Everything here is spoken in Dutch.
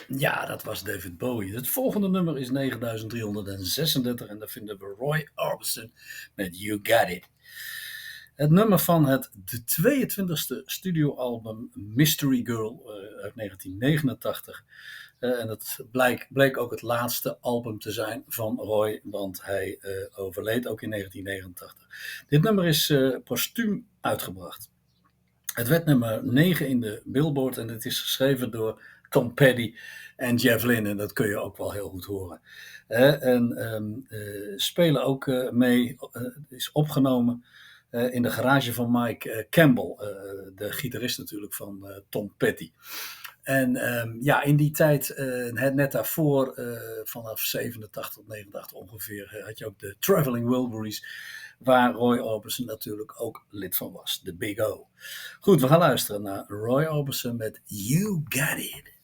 Ja, dat was David Bowie. Het volgende nummer is 9336 en daar vinden we Roy Orbison met You Got It. Het nummer van de 22e studioalbum Mystery Girl uit 1989. En dat bleek ook het laatste album te zijn van Roy, want hij overleed ook in 1989. Dit nummer is postuum uitgebracht. Het werd nummer 9 in de Billboard en het is geschreven door Tom Petty en Jeff Lynne. En dat kun je ook wel heel goed horen. Spelen ook mee, is opgenomen in de garage van Mike Campbell, de gitarist natuurlijk van Tom Petty. En in die tijd, net daarvoor, vanaf 87 tot 89 ongeveer, had je ook de Traveling Wilburys, waar Roy Orbison natuurlijk ook lid van was, de Big O. Goed, we gaan luisteren naar Roy Orbison met You Got It.